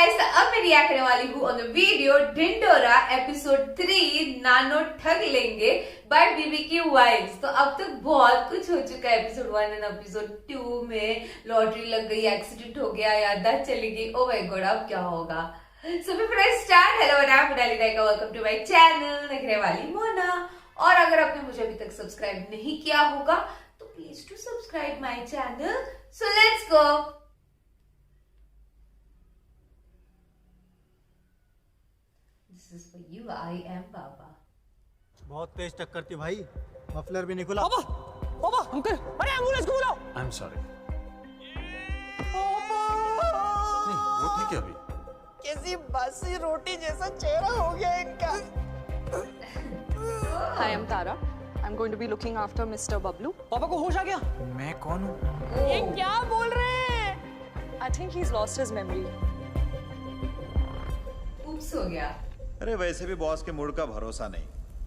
Guys, अब मैं react करने वाली हूँ on the video Dhindora episode 3 नानो ठग लेंगे बाय बीबी की वाइफ्स। तो अब तक बहुत कुछ हो चुका है एपिसोड 1 एंड एपिसोड 2 में। लॉटरी लग गई, एक्सीडेंट हो गया, याददाश्त चली गई। ओ माय गॉड, अब क्या होगा? So before I start, hello and I am Monali Nayaka, welcome to my channel नखरे वाली मोना। और अगर आपने मुझे अभी तक सब्सक्राइब नहीं किया होगा तो please to subscribe my channel. So let's go. This is for you, I am Baba. बहुत तेज टक्कर थी भाई, मफलर भी नहीं खुला। पापा, पापा, अंकल, अरे एम्बुलेंस को बुलाओ। I am sorry. पापा, नहीं, वो ठीक है अभी। कैसी बासी रोटी जैसा चेहरा हो गया इनका। Hi, I'm Tara. I'm going to be looking after Mr. Bablu. पापा को होश आ गया? मैं कौन हूँ? ये क्या बोल रहे हैं? I think he's lost his memory. Oops हो गया। अरे वैसे भी बॉस के मूड का भरोसा नहीं।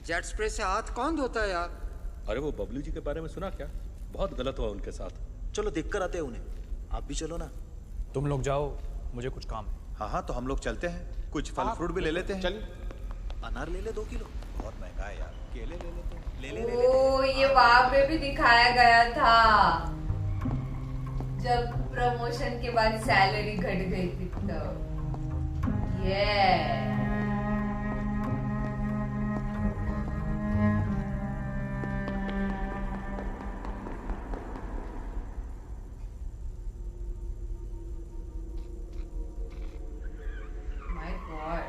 जेट स्प्रे से हाथ कौन धोता है यार? अरे वो बबलू जी के बारे में सुना क्या? बहुत गलत हुआ उनके साथ। चलो देख कर आते हैं उन्हें, आप भी चलो ना। तुम लोग जाओ, मुझे कुछ काम है। हाँ हाँ, तो हम लोग चलते हैं, कुछ फल फ्रूट भी ले लेते हैं। चलिए। अनार ले ले 2 किलो, बहुत महंगा है यार। केले ले लेते हैं, ले ले ले ओ, ये वहां पे भी दिखाया गया था जब प्रमोशन के बाद सैलरी घट गई थी तब। ये माय गॉड,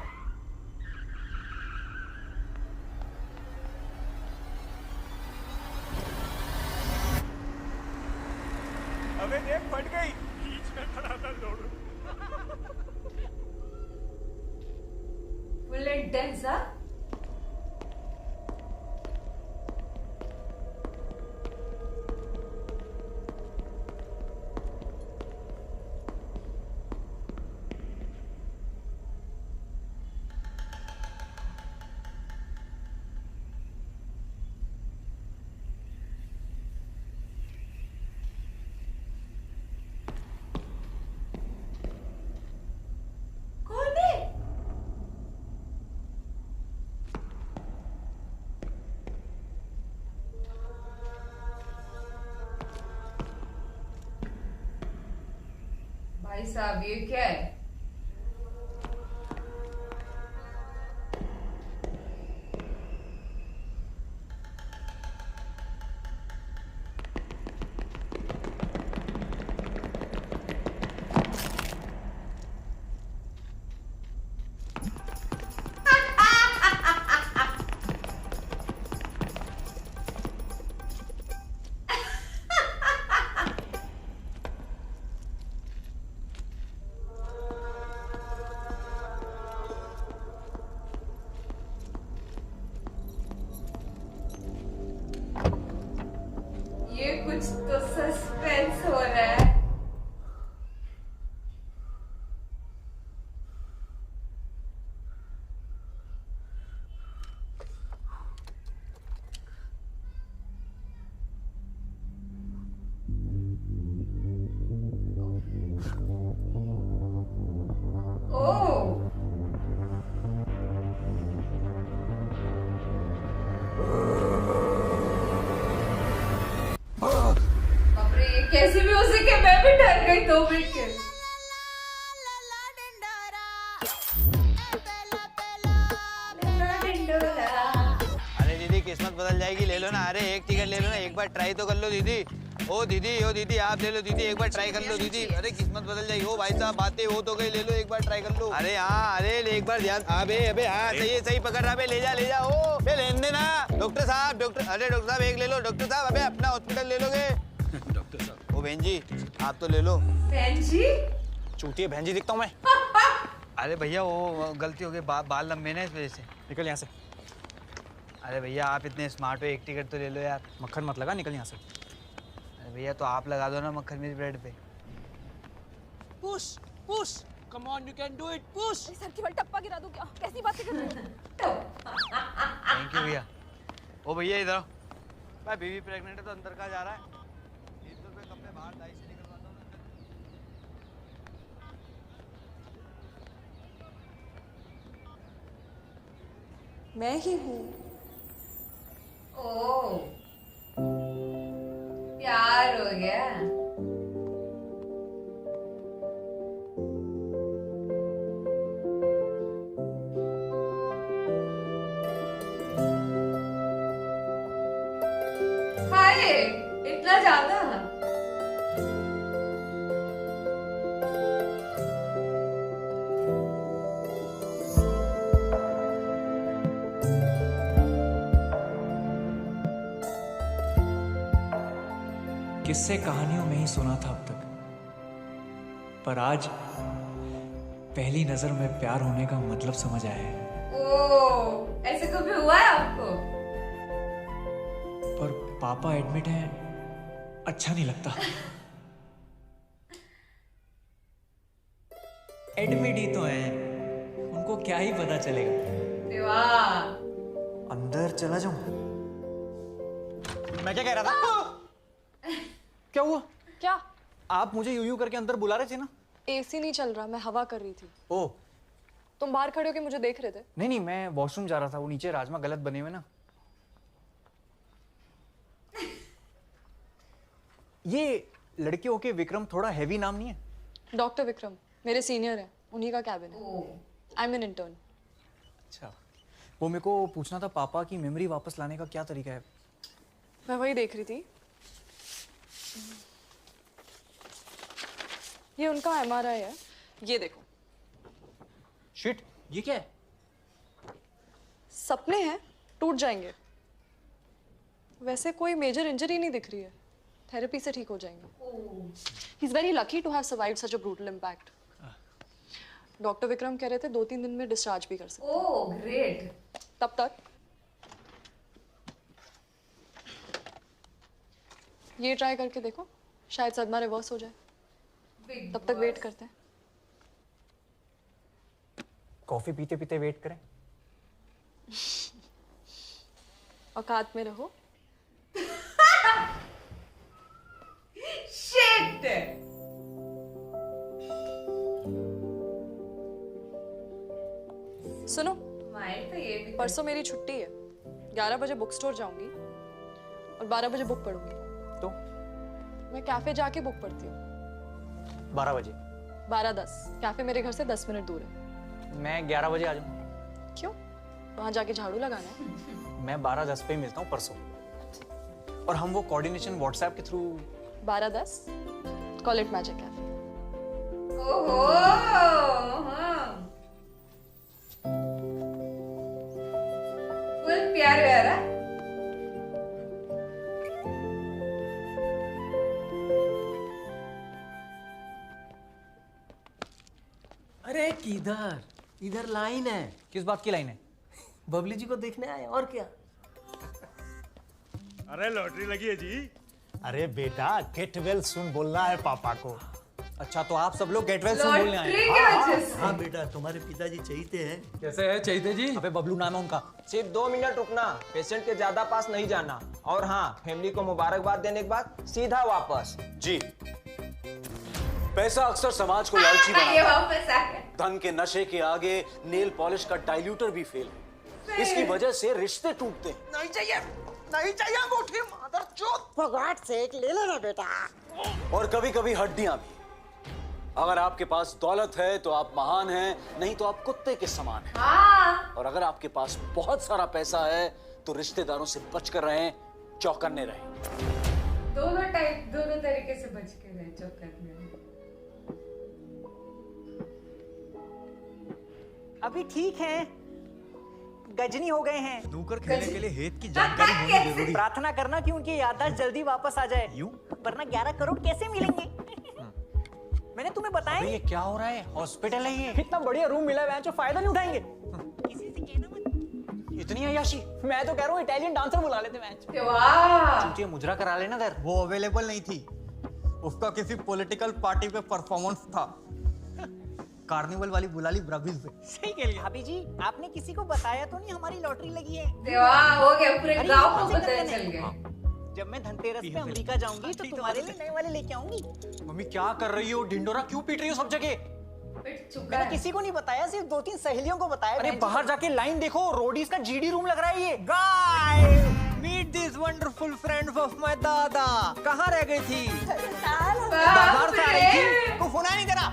अबे देख, फट गई। Full intense. हाँ, कौन है? भाई साहब, ये क्या है? ये कुछ तो सस्पेंस हो रहा है। ओह, बाप रे, ये कैसे भी हो सके? मैं भी डर गई 2 मिनट के। अरे दीदी, किस्मत बदल जाएगी, ले लो ना। अरे एक टिकट ले लो ना, एक बार ट्राई तो कर लो दीदी। ओ दीदी आप ले लो दीदी, एक बार ट्राई कर लो दीदी। अरे किस्मत बदल जाएगी। ओ भाई साहब, बातें हो तो गई, ले लो एक बार ट्राई कर लो। अरे हाँ, अरे एक बार ध्यान। अबे हाँ, सही पकड़ रहा। ले जा। ओ लेन देना। डॉक्टर साहब, अरे डॉक्टर साहब एक ले लो। डॉक्टर साहब, अबे अपना हॉस्पिटल ले लोगे? डॉक्टर साहब। ओ बहन जी, आप तो ले लो। बहन जी? चूतिए बहन जी दिखता हूँ मैं? अरे भैया, वो गलती हो गई, बाल लंबे ना, इस वजह से। निकल यहाँ से। अरे भैया, आप इतने स्मार्ट हो, एक टिकट तो ले लो यार। मक्खन मत लगा, निकल यहाँ से। अरे भैया, तो आप लगा दो ना मक्खन मेरी ब्रेड पे। Push, come on, you can do it, push. Sir की बल टप्पा गिरा दूं क्या? कैसी बातें कर रहे हो? थैंक यू भैया। ओ भैया इधर आओ। भाई बीवी प्रेग्नेंट है तो अंदर कहाँ जा रहा है? 30 रुपए कपड़े बाहर दाई से निकलवाता हूँ। मैं ही हूँ। ओ प्यार हो गया। हाय इतना ज्यादा। किस्से कहानियों में ही सुना था अब तक, पर आज पहली नजर में प्यार होने का मतलब समझ आया है। ओ ऐसे कभी हुआ है आपको? पर पापा एडमिट हैं, अच्छा नहीं लगता। एडमिट ही तो हैं, उनको क्या ही पता चलेगा। देवा अंदर चला जाऊं? मैं क्या कह रहा था? क्या हुआ? क्या? आप मुझे यूं करके अंदर बुला रहे थे ना? एसी नहीं चल रहा, मैं हवा कर रही थी। ओह तुम बाहर खड़े होके मुझे देख रहे थे? नहीं, मैं वॉशरूम जा रहा था, वो नीचे राजमा गलत बने हुए ना। ये लड़कियों के विक्रम थोड़ा हैवी नाम नहीं है? डॉक्टर विक्रम मेरे सीनियर हैं, उन्हीं का कैबिन है। ओ आई एम एन इंटर्न। अच्छा, वो मेरे को पूछना था, पापा की मेमोरी वापस लाने का क्या तरीका है? मैं वही देख रही थी। ये उनका एमआरआई है, ये देखो। शिट, ये क्या है? सपने हैं, टूट जाएंगे। वैसे कोई मेजर इंजरी नहीं दिख रही है, थेरेपी से ठीक हो जाएंगे। He is very lucky to have survived such a brutal impact. Doctor Vikram कह रहे थे 2-3 दिन में डिस्चार्ज भी कर सकते। ओ ग्रेट। तब तक ये ट्राई करके देखो, शायद सदमा रिवर्स हो जाए। तब तक वेट करते हैं। कॉफी पीते पीते वेट करें? औकात में रहो। शिट। सुनो, माइंड तो ये भी परसों मेरी छुट्टी है। 11 बजे बुक स्टोर जाऊंगी और 12 बजे बुक पढ़ूंगी। तो मैं कैफे जाके बुक पढ़ती हूँ। 12 बजे? 12:10। कैफे मेरे घर से 10 मिनट दूर है। मैं 11 बजे आ जाऊँ? क्यों? वहां जाके झाड़ू लगाना है। मैं 12:10 पे ही मिलता हूँ परसों, और हम वो कोऑर्डिनेशन व्हाट्सएप के through. 12:10 call it magic cafe. ओहो हाँ। फुल प्यार व्यारा। अरे किधर? इधर लाइन है। किस बात की लाइन है? बबली जी को देखने आए, और क्या? अरे लॉटरी लगी है जी। अरे बेटा गेट वेल सुन बोलना है पापा को। अच्छा, तो आप सब लोग गेट वेल सुन बोलने आए लॉटरी हैं? की वजह से। हाँ बेटा, तुम्हारे पिताजी चाहते हैं। कैसे है चाहिए जी? अबे बबलू नाम है उनका। सिर्फ 2 मिनट रुकना, पेशेंट के ज्यादा पास नहीं जाना। और हाँ, फैमिली को मुबारकबाद देने के बाद सीधा वापस। जी, पैसा अक्सर समाज को लालची ये बनाता है। वापस आ गया। धन के नशे के आगे नेल पॉलिश का डाइल्यूटर भी फेल है। इसकी वजह से रिश्ते टूटते हैं। नहीं चाहिए, नहीं चाहिए अंगूठी, मादरचोद। भगवान से एक ले लेना बेटा। और कभी कभी हड्डियां भी। अगर आपके पास दौलत है तो आप महान हैं, नहीं तो आप कुत्ते के समान हैं। हाँ। और अगर आपके पास बहुत सारा पैसा है तो रिश्तेदारों से बचकर रहें, चौकन्ने रहें। दोनों तरीके से बच के रहे चौकन्ने। अभी ठीक है, गजनी हो गए हैं। स्नूकर खेलने के लिए हेत की जानकारी होनी जरूरी है। प्रार्थना करना कि उनकी याददाश्त जल्दी वापस आ जाए। यूं? वरना 11 करोड़ कैसे मिलेंगे? मैंने तुम्हें बताया। अबे ये क्या हो रहा है? हॉस्पिटल है ये। इतना बढ़िया रूम मिला है, जो फायदा नहीं उठाएंगे। किसी से कहना मत। इतनी अय्याशी? मैं तो कह रहा हूँ इटालियन डांसर बुला लेते मैच। वाह। चूतिया मुजरा करा लेना दर। वो अवेलेबल नहीं थी, उसका किसी पॉलिटिकल पार्टी पे परफॉर्मेंस था। कार्निवल वाली बुला ली ब्राजील से। सही कह लिया। भाभी जी, आपने किसी को बताया तो नहीं हमारी लॉटरी लगी है? देवा हो गया, पूरे अरे, गांव को कौन से पता करने? चल गया। जब मैं धनतेरस पे अमेरिका जाऊंगी तो तुम्हारे लिए नए वाले लेके आऊंगी। मम्मी क्या कर रही हो? ढिंडोरा क्यों पीट रही हो सब जगह? पिट चुका मैंने है। किसी को नहीं बताया, सिर्फ 2-3 सहेलियों को बताया। अरे बाहर जाके लाइन देखो, रोडीज का जीडी रूम लग रहा है ये। Guys, meet this wonderful friends of my दादा। कहाँ रह गई थी? बाहर से आ रही थी, को सुना नहीं तेरा?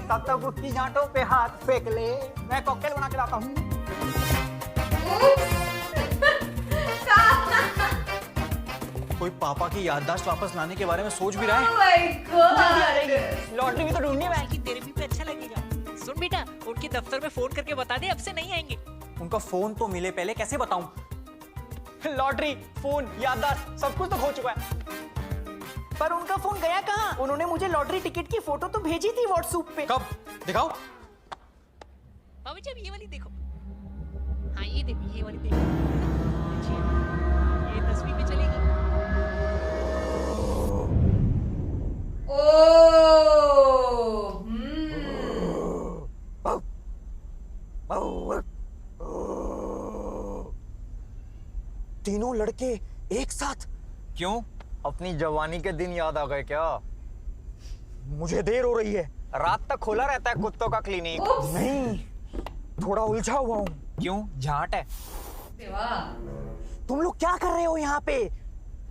तब तक उसकी जांटों पे हाथ फेंक ले, मैं कॉकटेल बना के लाता हूँ। कोई पापा की याददाश्त वापस लाने के बारे में सोच भी रहा है। Oh my God! लॉटरी भी तो ढूंढनी है। कि तेरे भी अच्छा लगेगा। सुन बेटा, उनके दफ्तर में फोन करके बता दे अब से नहीं आएंगे। उनका फोन तो मिले पहले, कैसे बताऊं? लॉटरी, फोन, याददाश्त सब कुछ तो खो चुका है। पर उनका फोन गया कहाँ? उन्होंने मुझे लॉटरी टिकट की फोटो तो भेजी थी व्हाट्सएप पे। कब? दिखाओ। बाबू जी अब ये वाली देखो। हाँ ये देखो, ये वाली देखो। ये 10वीं में चलेगी। तीनों लड़के एक साथ? क्यों? अपनी जवानी के दिन याद आ गए क्या? मुझे देर हो रही है। रात तक खोला रहता है कुत्तों का क्लिनिक। नहीं, थोड़ा उलझा हुआ हूँ। क्यों? झाट है। तुम लोग क्या कर रहे हो यहाँ पे?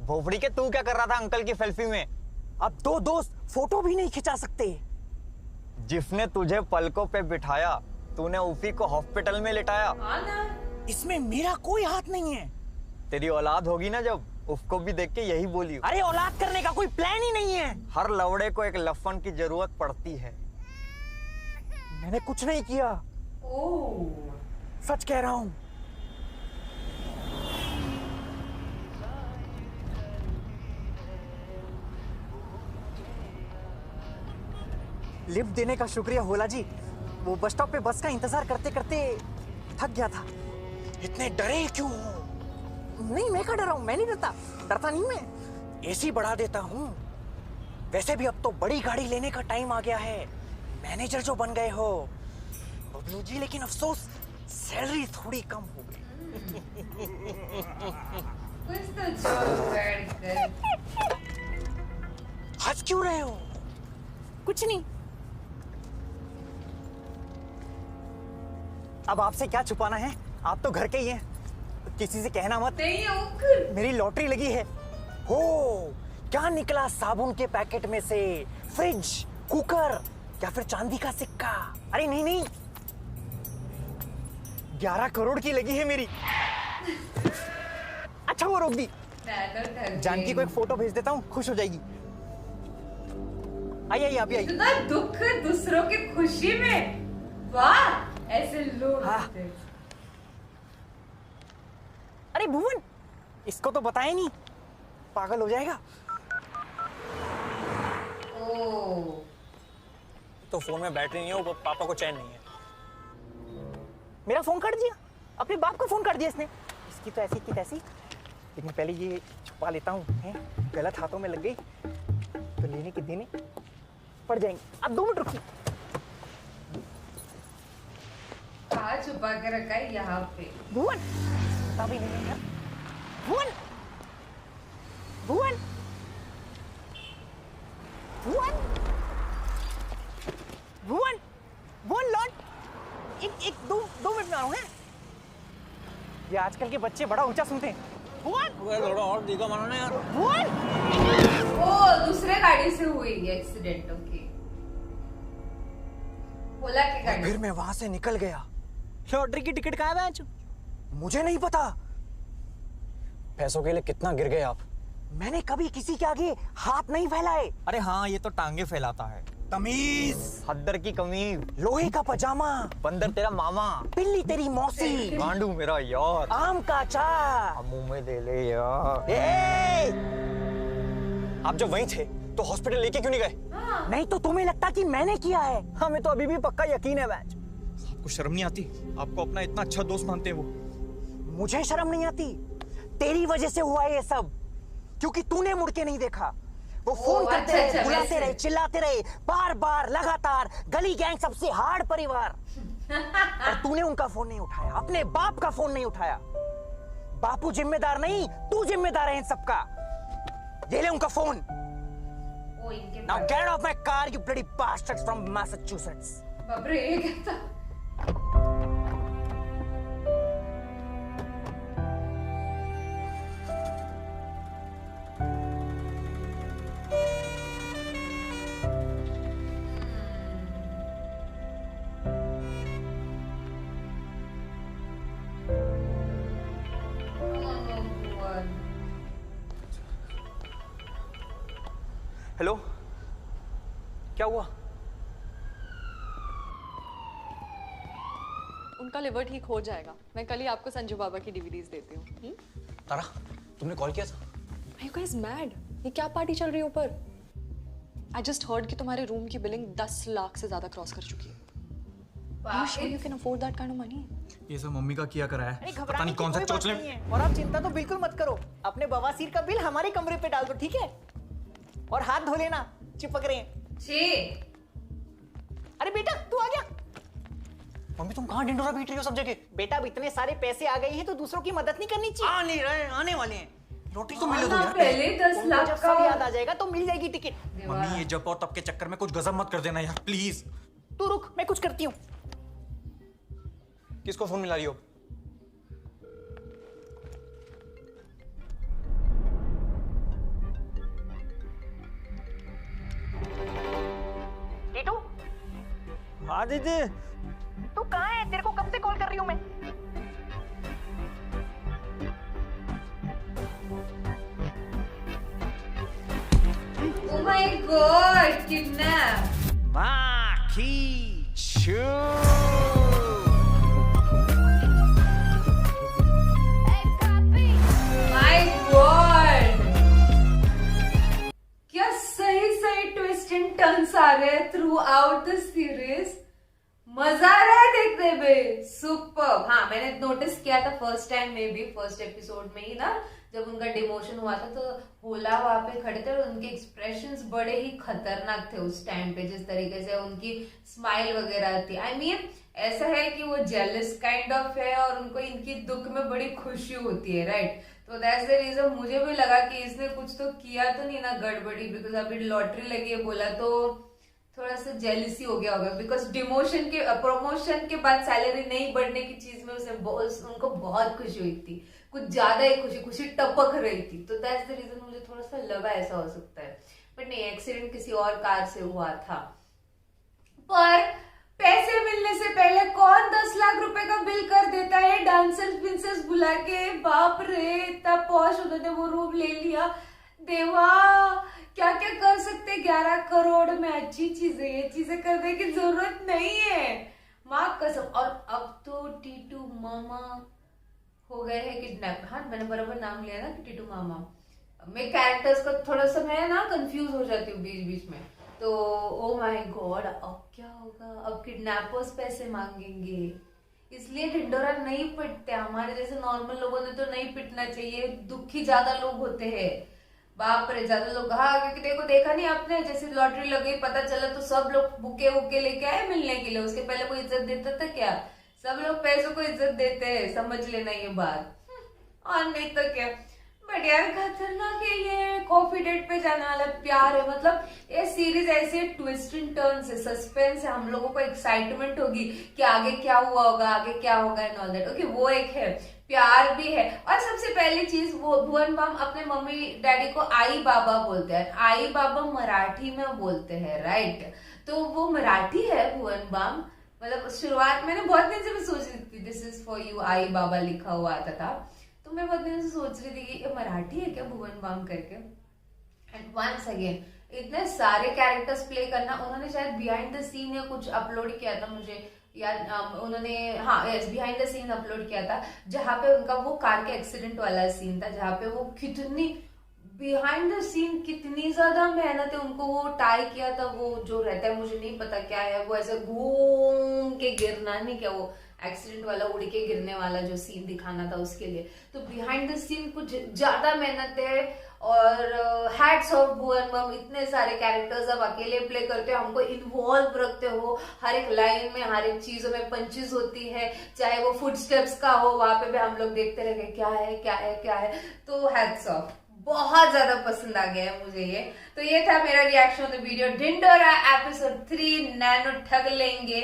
भोपड़ी के तू क्या कर रहा था अंकल की सेल्फी में? अब दो दोस्त फोटो भी नहीं खिंचा सकते। जिसने तुझे पलकों पे बिठाया, तूने उसी को हॉस्पिटल में लिटाया। इसमें मेरा कोई हाथ नहीं है। तेरी औलाद होगी ना जब, उसको भी देख के यही बोली। अरे औलाद करने का कोई प्लान ही नहीं है। हर लवड़े को एक लफन की जरूरत पड़ती है। मैंने कुछ नहीं किया। सच कह रहा हूं। लिफ्ट देने का शुक्रिया होला जी। वो बस स्टॉप पे बस का इंतजार करते करते थक गया था। इतने डरे क्यों हो? नहीं, मैं क्या डरा हूं? मैं नहीं डरता नहीं मैं। एसी बढ़ा देता हूं। वैसे भी अब तो बड़ी गाड़ी लेने का टाइम आ गया है। मैनेजर जो बन गए हो बबलू जी, लेकिन अफसोस सैलरी थोड़ी कम हो गई। कुछ तो जोक कर। हंस क्यों रहे हो? कुछ नहीं। अब आपसे क्या छुपाना है, आप तो घर के ही हैं। किसी से कहना मत। नहीं अंकल, मेरी लॉटरी लगी है। हो, क्या निकला साबुन के पैकेट में से? फ्रिज, कुकर या फिर चांदी का सिक्का? अरे नहीं नहीं, 11 करोड़ की लगी है मेरी। अच्छा वो रोक दी। जानकी को एक फोटो भेज देता हूँ, खुश हो जाएगी। आइए आप भी आइए। इतना दुख दूसरों की खुशी में, वाह ऐसे लोग। हाँ। अरे भुवन, इसको तो बताया नहीं, पागल हो जाएगा। तो फोन में बैटरी नहीं है, वो पापा को चैन नहीं है। मेरा फोन काट दिया, अपने बाप को फोन काट दिया इसने। इसकी तो ऐसी की तैसी। लेकिन पहले ये छुपा लेता हूँ, गलत हाथों में लग गई तो लेने के देने पड़ जाएंगे। अब 2 मिनट रुकिए। कहाँ छुपा के रखा है? यहाँ पे। भुवन, पता भी नहीं है। भुवन, भुवन, भुवन, भुवन, भुवन लौट। एक 2 मिनट में आऊँ हैं। ये आजकल के बच्चे बड़ा ऊंचा सुनते हैं। भुवन, थोड़ा और दिखा मानो ना यार। भुवन, ओ दूसरे गाड़ी से हुई एक्सीडेंट। ओके, ओला की गाड़ी। फिर मैं वहां से निकल गया। लॉटरी की टिकट कहाँ है? मुझे नहीं पता। पैसों के लिए कितना गिर गए आप। मैंने कभी किसी के आगे हाथ नहीं फैलाए। अरे हाँ, ये तो टांगे फैलाता है। तमीज, हद्दर की कमीज, लोहे का पजामा, बंदर तेरा मामा, बिल्ली तेरी मौसी, गांडू मेरा यार, आम का अचार, मुंह में दे ले यार। आप जब वहीं थे तो हॉस्पिटल लेके क्यों नहीं गए? नहीं तो तुम्हें लगता कि मैंने किया है? हमें तो अभी भी पक्का यकीन है। बैच, आपको शर्म नहीं आती? आपको अपना इतना अच्छा दोस्त मानते हैं वो। मुझे शर्म नहीं आती। तेरी वजह से हुआ ये सब, क्योंकि तूने मुड़ के नहीं देखा। वो फोन करते रहे, बुलाते रहे, चिल्लाते रहे, बार बार लगातार। गली गैंग सबसे हार्ड परिवार। और तूने उनका फोन नहीं उठाया, अपने बाप का फोन नहीं उठाया। बापू जिम्मेदार नहीं, तू जिम्मेदार है इन सबका। ये ले उनका फोन। वो इनके Now get off my car, you bloody bastards from Massachusetts. बाप रे, ये क्या था? हेलो, क्या हुआ? उनका लिवर ठीक हो जाएगा। मैं कल ही आपको संजू बाबा की डीवीडीज देती हूँ। तारा, तुमने कॉल किया था? Are you guys mad? ये क्या पार्टी चल रही है ऊपर? I just heard कि तुम्हारे रूम की बिलिंग 10 लाख से ज्यादा क्रॉस कर चुकी है। Are you sure you can afford that kind of money? ये सब मम्मी का किया करा है। पता नहीं कौन सा चोचले। और आप चिंता तो बिल्कुल मत करो, अपने बवासीर का बिल हमारे कमरे पे डाल दो, ठीक है? और हाथ धो लेना, चिपक रहे हैं। अरे बेटा, तू आ गया। मम्मी तुम कहाँ ढिंडोरा पीट रही हो सब जगह? बेटा, अब इतने सारे पैसे आ गए हैं तो दूसरों की मदद नहीं करनी चाहिए। आ नहीं रहे, आने वाले हैं। लॉटरी तो मिले दो यार। पहले 10 उनको लाख जब का सब याद आ जाएगा तो मिल जाएगी टिकट। मम्मी ये जब और तब के चक्कर में कुछ गजब मत कर देना यार, प्लीज। तू रुक, मैं कुछ करती हूँ। किसको फोन मिला रही हो? टीटू, हाँ दीदी। तू कहाँ है? तेरे को कब से कॉल कर रही हूँ मैं। Oh my God, kidnap. Maki Chu. My God. क्या सही सही ट्विस्ट एंड टर्न्स आ रहे हैं थ्रू आउट द सीरीज। मजा आ रहा है देखने में, सुपर। हाँ, मैंने नोटिस किया था फर्स्ट टाइम में भी, फर्स्ट एपिसोड में ही ना, जब उनका डिमोशन हुआ था तो होला वहां पे खड़े थे और उनके एक्सप्रेशंस बड़े ही खतरनाक थे उस टाइम पे, जिस तरीके से उनकी स्माइल वगैरह थी। आई मीन ऐसा है कि वो जेलस काइंड ऑफ है और उनको इनकी दुख में बड़ी खुशी होती है, राइट? तो दैट्स द रीजन मुझे भी लगा कि इसने कुछ तो किया तो नहीं ना गड़बड़ी, बिकॉज अभी लॉटरी लगी है बोला तो थोड़ा सा जेलिसी हो गया होगा, बिकॉज डिमोशन के प्रमोशन के बाद सैलरी नहीं बढ़ने की चीज में उनको बहुत खुशी हुई थी, कुछ ज्यादा ही खुशी टपक रही थी। तो दैट्स द रीजन मुझे थोड़ा सा लगा ऐसा हो सकता है, बट नहीं, एक्सीडेंट किसी और कार से हुआ था। पर पैसे मिलने से पहले कौन 10 लाख रुपए का बिल कर देता है डांसर्स विंसर्स बुला के? बाप रे, इतना पॉश उन्होंने वो रूम ले लिया। देवा, क्या क्या कर सकते 11 करोड़ में? अच्छी चीजें, ये चीजें करने की जरूरत नहीं है, माँ कसम। और अब तो टीटू मामा हो गए हैं किडनैप। हाँ, मैंने बराबर नाम लिया ना कि टीटू मामा। मैं कैरेक्टर्स का थोड़ा सा मैं ना कंफ्यूज हो जाती हूँ बीच बीच में। तो ओ माय गॉड, अब क्या होगा? अब किडनैपर्स पैसे मांगेंगे, इसलिए ढिंडोरा नहीं पिटते। हमारे जैसे नॉर्मल लोगों ने तो नहीं पिटना चाहिए, दुखी ज्यादा लोग होते हैं। बाप रे, ज्यादा लोग। हाँ, क्योंकि देखा नहीं आपने, जैसे लॉटरी लग गई पता चला तो सब लोग बुके वुके लेके आए मिलने के लिए। उसके पहले कोई इज्जत देता था क्या? सब लोग पैसों को इज्जत देते हैं, समझ लेना ये बात। और नहीं तो क्या। बट यार खतरनाक है ये। कॉफी डेट पे जाने वाला प्यार है, मतलब ये सीरीज ऐसे ट्विस्ट एंड टर्न्स है, सस्पेंस है, हम लोगों को एक्साइटमेंट होगी कि आगे क्या हुआ होगा, आगे क्या होगा एंड ऑल दैट। ओके, वो एक है, प्यार भी है। और सबसे पहली चीज, वो भुवन बाम अपने मम्मी डैडी को आई बाबा बोलते हैं। आई बाबा मराठी में बोलते हैं, राइट? तो वो मराठी है भुवन बाम। मतलब शुरुआत मैंने बहुत दिन से मैं सोच रही थी दिस इज फॉर यू आई बाबा लिखा हुआ आता था, तो मैं बहुत दिन से सोच रही थी कि ये मराठी है क्या भुवन बाम करके। एंड वंस अगेन इतने सारे कैरेक्टर्स प्ले करना, उन्होंने शायद बिहाइंड द सीन या कुछ अपलोड किया था, मुझे याद उन्होंने, हाँ yes, behind the scene upload किया था, जहाँ पे उनका वो कार के एक्सीडेंट वाला सीन था, जहाँ पे वो कितनी बिहाइंड द सीन कितनी ज्यादा मेहनत है, उनको वो टाई किया था, वो जो रहता है मुझे नहीं पता क्या है, वो ऐसे घूम के गिरना, नहीं क्या वो एक्सीडेंट वाला उड़ के गिरने वाला जो सीन दिखाना था उसके लिए। तो बिहाइंड द सीन कुछ ज्यादा मेहनत है। और हैट्स ऑफ भुवन बाम, इतने सारे कैरेक्टर्स आप अकेले प्ले करते हो, हमको इन्वॉल्व रखते हो, हर एक लाइन में हर एक चीजों में पंचेस होती है, चाहे वो फुटस्टेप्स का हो, वहां पे भी हम लोग देखते रह गए क्या है क्या है क्या है। तो हैट्स ऑफ, बहुत ज्यादा पसंद आ गया है मुझे ये। तो ये था मेरा reaction on the video Dhindora episode 3 नैनो ठग लेंगे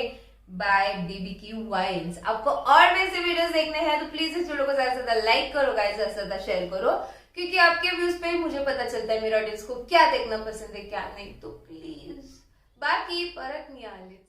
बाय BBQ वाइल्स। आपको और भी ऐसे वीडियोस देखने हैं तो प्लीज इस वीडियो को ज्यादा से ज्यादा लाइक करो गाइस, ज्यादा से ज्यादा शेयर करो, क्योंकि आपके व्यूज पे ही मुझे पता चलता है मेरे ऑडियंस को क्या देखना पसंद है क्या नहीं। तो प्लीज बाकी परत नहीं आले।